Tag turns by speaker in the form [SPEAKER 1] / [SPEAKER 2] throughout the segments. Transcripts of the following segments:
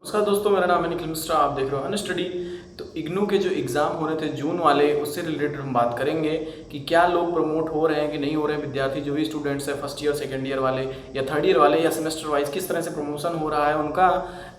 [SPEAKER 1] नमस्कार दोस्तों, मेरा नाम है निखिल मिश्रा। आप देख रहे हो अनस्टडी। तो इग्नू के जो एग्ज़ाम हो रहे थे जून वाले, उससे रिलेटेड हम बात करेंगे कि क्या लोग प्रमोट हो रहे हैं कि नहीं हो रहे हैं। विद्यार्थी जो भी स्टूडेंट्स हैं, फर्स्ट ईयर सेकंड ईयर वाले या थर्ड ईयर वाले या सेमेस्टर वाइज, किस तरह से प्रमोशन हो रहा है, उनका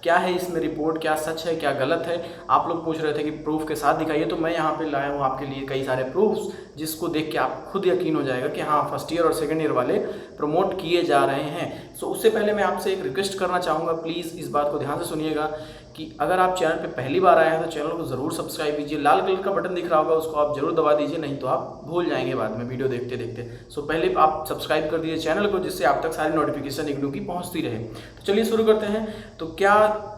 [SPEAKER 1] क्या है इसमें रिपोर्ट, क्या सच है क्या गलत है। आप लोग पूछ रहे थे कि प्रूफ के साथ दिखाइए, तो मैं यहाँ पे लाया हूँ आपके लिए कई सारे प्रूफ्स, जिसको देख के आप खुद यकीन हो जाएगा कि हाँ, फर्स्ट ईयर और सेकंड ईयर वाले प्रमोट किए जा रहे हैं। सो उससे पहले मैं आपसे एक रिक्वेस्ट करना चाहूँगा, प्लीज़ इस बात को ध्यान से सुनिएगा कि अगर आप चैनल पे पहली बार आए हैं तो चैनल को ज़रूर सब्सक्राइब कीजिए। लाल कलर का बटन दिख रहा होगा, उसको आप जरूर दबा दीजिए, नहीं तो आप भूल जाएंगे बाद में वीडियो देखते देखते। सो पहले आप सब्सक्राइब कर दीजिए चैनल को, जिससे आप तक सारी नोटिफिकेशन इग्नू की पहुंचती रहे। तो चलिए शुरू करते हैं। तो क्या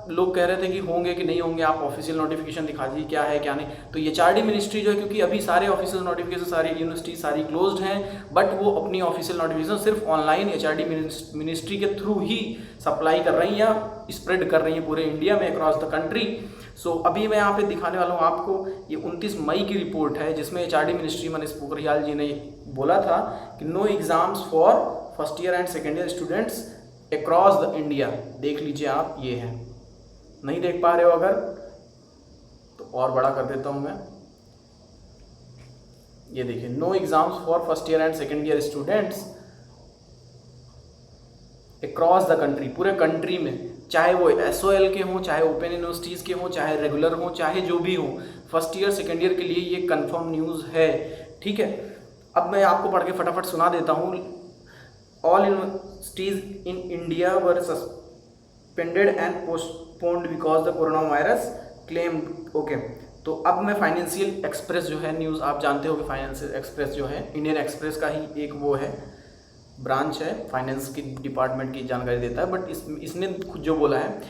[SPEAKER 1] लोग कह रहे थे कि होंगे कि नहीं होंगे, आप ऑफिशियल नोटिफिकेशन दिखा दीजिए क्या है क्या नहीं। तो ये एचआरडी मिनिस्ट्री जो है, क्योंकि अभी सारे ऑफिशियल नोटिफिकेशन सारी यूनिवर्सिटी सारी क्लोज्ड हैं, बट वो अपनी ऑफिशियल नोटिफिकेशन सिर्फ ऑनलाइन एचआरडी मिनिस्ट्री के थ्रू ही सप्लाई कर रही हैं या स्प्रेड कर रही हैं पूरे इंडिया में, अक्रॉस द कंट्री। सो अभी मैं यहाँ पे दिखाने वाला हूँ आपको, ये 29 मई की रिपोर्ट है, जिसमें एचआरडी मिनिस्ट्री मनीष पोखरियाल जी ने बोला था कि no exams for first year and second year students across the India. देख लीजिए आप, ये है। नहीं देख पा रहे हो अगर, तो और बड़ा कर देता हूँ मैं। ये देखिए, no exams for first year and second year students across the country, पूरे कंट्री में, चाहे वो SOL के हों, चाहे ओपन यूनिवर्सिटीज़ के हों, चाहे रेगुलर हों, चाहे जो भी हो, फर्स्ट ईयर सेकेंड ईयर के लिए ये कंफर्म न्यूज़ है। ठीक है, अब मैं आपको पढ़ के फटाफट सुना देता हूँ। All universities in India were suspended and postponed because the corona virus claimed. Okay, तो अब मैं फाइनेंशियल एक्सप्रेस जो है न्यूज़, आप जानते हो कि फाइनेंशियल एक्सप्रेस जो है इंडियन एक्सप्रेस का ही एक वो है, ब्रांच है, फाइनेंस की डिपार्टमेंट की जानकारी देता है। बट इसने खुद जो बोला है,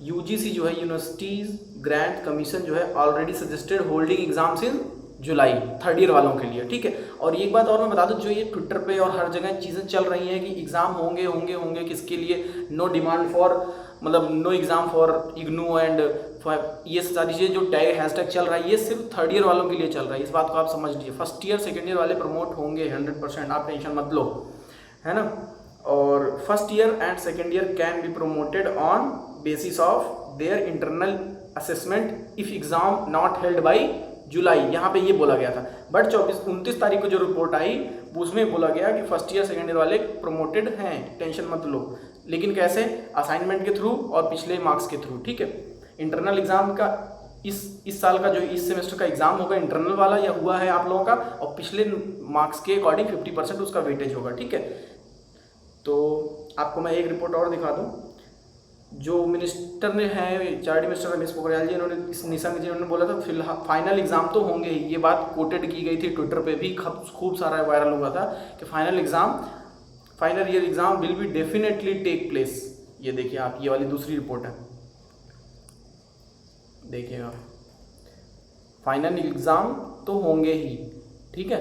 [SPEAKER 1] यूजीसी जो है, यूनिवर्सिटीज ग्रांट कमीशन जो है, ऑलरेडी सजेस्टेड होल्डिंग एग्जाम्स इन जुलाई थर्ड ईयर वालों के लिए। ठीक है, और एक बात और मैं बता दूं, जो ये ट्विटर पे और हर जगह चीज़ें चल रही हैं कि एग्ज़ाम होंगे होंगे होंगे, किसके लिए, नो डिमांड फॉर, मतलब no exam for IGNOU and ये सारी चीज़ें जो टैग हैशटैग चल रहा है, ये सिर्फ थर्ड ईयर वालों के लिए चल रहा है। इस बात को आप समझ लीजिए, फर्स्ट ईयर सेकेंड ईयर वाले प्रमोट होंगे 100%, आप टेंशन मत लो, है ना। और first year and second year can be promoted on basis of their internal assessment if exam not held by July, यहाँ पे ये बोला गया था। बट 29 तारीख को जो रिपोर्ट आई, उसमें बोला गया कि फर्स्ट ईयर सेकेंड ईयर वाले प्रोमोटेड हैं, टेंशन मत लो। लेकिन कैसे? असाइनमेंट के थ्रू और पिछले मार्क्स के थ्रू। ठीक है, इंटरनल एग्जाम का इस साल का जो इस सेमेस्टर का एग्जाम होगा इंटरनल वाला, या हुआ है आप लोगों का, और पिछले मार्क्स के अकॉर्डिंग 50% उसका वेटेज होगा। ठीक है, तो आपको मैं एक रिपोर्ट और दिखा दूं, जो मिनिस्टर ने है, एचआरडी मिनिस्टर रमेश पोखरियाल जी, इन्होंने इस निशंक जी ने बोला था फिलहाल फाइनल एग्जाम तो होंगे ही। ये बात कोटेड की गई थी, ट्विटर पे भी खूब सारा वायरल हुआ था कि final year exam will be definitely take place. ये देखिए आप, ये वाली दूसरी रिपोर्ट है, देखिएगा, फाइनल एग्जाम तो होंगे ही। ठीक है,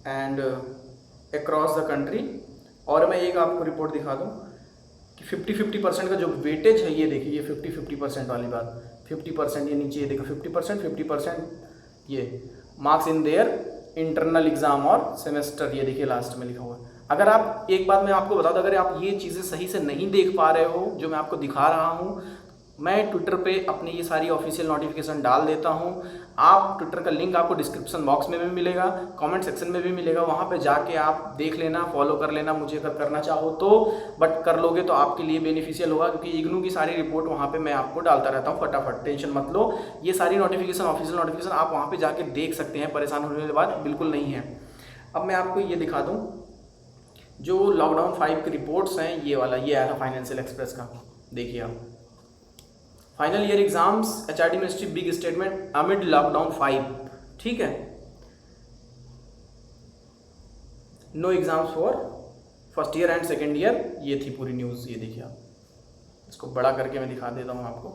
[SPEAKER 1] एंड अक्रॉस द कंट्री। और मैं एक आपको रिपोर्ट दिखा दूं कि 50% का जो वेटेज है, ये देखिए, ये 50% वाली बात, 50%, ये नीचे ये देखो 50% ये marks in their internal exam और सेमेस्टर, ये देखिए लास्ट में लिखा हुआ है। अगर आप, एक बात मैं आपको बता दूं, अगर आप ये चीज़ें सही से नहीं देख पा रहे हो जो मैं आपको दिखा रहा हूँ, मैं ट्विटर पे अपनी ये सारी ऑफिशियल नोटिफिकेशन डाल देता हूँ। आप ट्विटर का लिंक आपको डिस्क्रिप्शन बॉक्स में भी मिलेगा, कमेंट सेक्शन में भी मिलेगा, वहाँ पे जाके आप देख लेना, फॉलो कर लेना मुझे अगर करना चाहो तो। बट कर लोगे तो आपके लिए बेनिफिशियल होगा, क्योंकि इग्नू की सारी रिपोर्ट वहाँ पे मैं आपको डालता रहता हूँ फटाफट, टेंशन मत लो। ये सारी नोटिफिकेशन, ऑफिशियल नोटिफिकेशन आप वहाँ पर जाके देख सकते हैं, परेशान होने वाली बात बिल्कुल नहीं है। अब मैं आपको ये दिखा दूँ, जो लॉकडाउन 5 की रिपोर्ट्स हैं, ये वाला ये आया था फाइनेंशियल एक्सप्रेस का, देखिए आप, final year exams HRD ministry big statement amid lockdown 5। ठीक है, no exams for first year and second year, ये थी पूरी न्यूज़। ये देखिए आप, इसको बड़ा करके मैं दिखा देता हूँ आपको,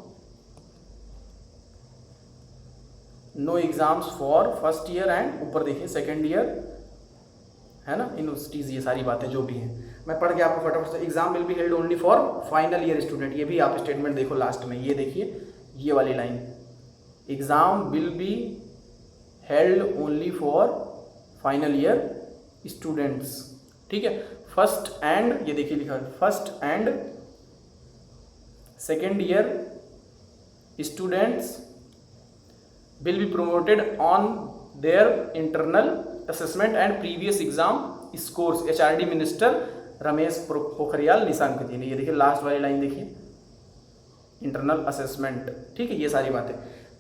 [SPEAKER 1] no exams for first year and ऊपर देखिए सेकेंड ईयर, है ना, यूनिवर्सिटीज़, ये सारी बातें जो भी हैं मैं पढ़ के आपको फटाफट से। Exam will be held only for final year student, ये भी आप स्टेटमेंट देखो लास्ट में, ये देखिए ये वाली line, exam will be held only for final year students. ठीक है, फर्स्ट एंड, ये देखिए लिखा है first and second year students will be promoted on their internal assessment and previous exam scores। HRD minister Ramesh Pokhriyal Nishank ji ने, ये देखिए लास्ट वाली लाइन देखिए, इंटरनल असेसमेंट, ठीक है, ये सारी बातें।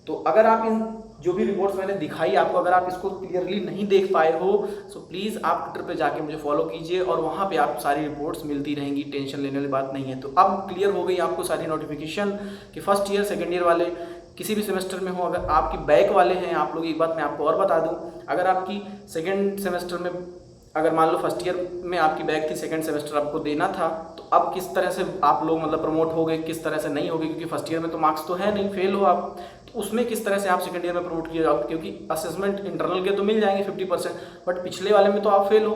[SPEAKER 1] तो अगर आप इन जो भी रिपोर्ट्स मैंने दिखाई आपको, अगर आप इसको क्लियरली नहीं देख पाए हो सो प्लीज़ आप ट्विटर पे जाके मुझे फॉलो कीजिए और वहाँ पे आप सारी रिपोर्ट्स मिलती रहेंगी, टेंशन लेने वाली बात नहीं है। तो अब क्लियर हो गई आपको सारी नोटिफिकेशन कि फर्स्ट ईयर सेकेंड ईयर वाले किसी भी सेमेस्टर में हो, अगर आपकी बैक वाले हैं, आप लोग एक बात मैं आपको और बता दूं, अगर आपकी सेकेंड सेमेस्टर में अगर मान लो फर्स्ट ईयर में आपकी बैक थी, सेकेंड सेमेस्टर आपको देना था, तो अब किस तरह से आप लोग मतलब प्रमोट हो गए, किस तरह से नहीं हो गए, क्योंकि फर्स्ट ईयर में तो मार्क्स तो है नहीं, फेल हो आप, तो उसमें किस तरह से आप सेकेंड ईयर में प्रमोट किए जाओ, क्योंकि असेसमेंट इंटरनल के तो मिल जाएंगे 50%, बट पिछले वाले में तो आप फेल हो,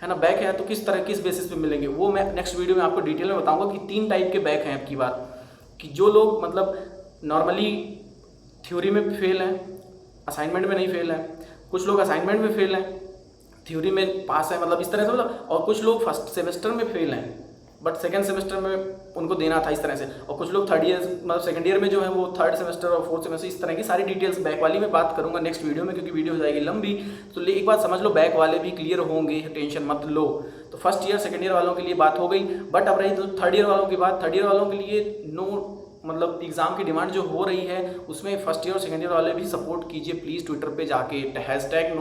[SPEAKER 1] है ना, बैक है, तो किस तरह किस बेसिस पे मिलेंगे वो मैं नेक्स्ट वीडियो में आपको डिटेल में बताऊंगा कि 3 टाइप के बैक हैं आपकी बार, कि जो लोग मतलब नॉर्मली थ्योरी में फेल हैं, असाइनमेंट में नहीं फेल हैं, कुछ लोग असाइनमेंट में फेल हैं, थ्योरी में पास है, मतलब इस तरह से, मतलब और कुछ लोग फर्स्ट सेमेस्टर में फेल हैं बट सेकंड सेमेस्टर में उनको देना था, इस तरह से, और कुछ लोग थर्ड ईयर मतलब सेकंड ईयर में जो है वो थर्ड सेमेस्टर और फोर्थ सेमेस्टर, इस तरह की सारी डिटेल्स बैक वाली में बात करूंगा नेक्स्ट वीडियो में, क्योंकि वीडियो हो जाएगी लंबी। तो एक बात समझ लो, बैक वाले भी क्लियर होंगे, टेंशन मत लो। तो फर्स्ट ईयर सेकेंड ईयर वालों के लिए बात हो गई, बट अब रही तो थर्ड ईयर वालों की बात। थर्ड ईयर वालों के लिए नो मतलब एग्जाम की डिमांड जो हो रही है उसमें फर्स्ट ईयर और सेकेंड ईयर वाले भी सपोर्ट कीजिए प्लीज़, ट्विटर पे जाके hashtag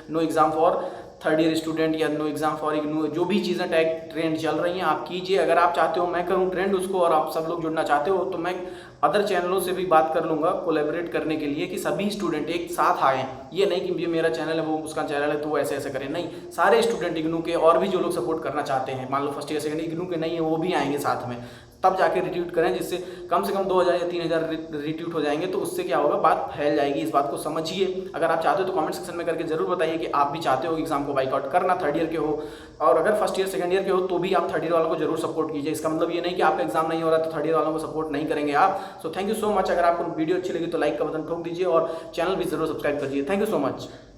[SPEAKER 1] no exam for third year student या नो एग्जाम फॉर इग्नू, जो भी चीज़ें टैग ट्रेंड चल रही हैं आप कीजिए। अगर आप चाहते हो मैं करूं ट्रेंड उसको और आप सब लोग जुड़ना चाहते हो तो मैं अदर चैनलों से भी बात कर लूँगा कोलैबोरेट करने के लिए, कि सभी स्टूडेंट एक साथ आएँ। ये नहीं कि ये मेरा चैनल है वो उसका चैनल है तो वो ऐसे ऐसे करें, नहीं, सारे स्टूडेंट इग्नू के और भी जो लोग सपोर्ट करना चाहते हैं, मान लो फर्स्ट ईयर सेकेंड इग्नू के नहीं है वो भी आएंगे साथ में, तब जाके रिट्वीट करें, जिससे कम से कम 2000 या 3000 रिट्वीट हो जाएंगे, तो उससे क्या होगा, बात फैल जाएगी। इस बात को समझिए। अगर आप चाहते हो तो कमेंट सेक्शन में करके जरूर बताइए कि आप भी चाहते हो एग्जाम को बाइकआउट करना, थर्ड ईयर के हो, और अगर फर्स्ट ईयर सेकंड ईयर के हो तो भी आप थर्ड ईयर वालों को जरूर सपोर्ट कीजिए। इसका मतलब ये नहीं कि आपका एग्जाम नहीं हो रहा तो थर्ड ईयर वालों को सपोर्ट नहीं करेंगे आप। So thank you so much. अगर आपको वीडियो अच्छी लगी तो लाइक का बटन ठोक दीजिए और चैनल भी जरूर सब्सक्राइब करिए। Thank you so much.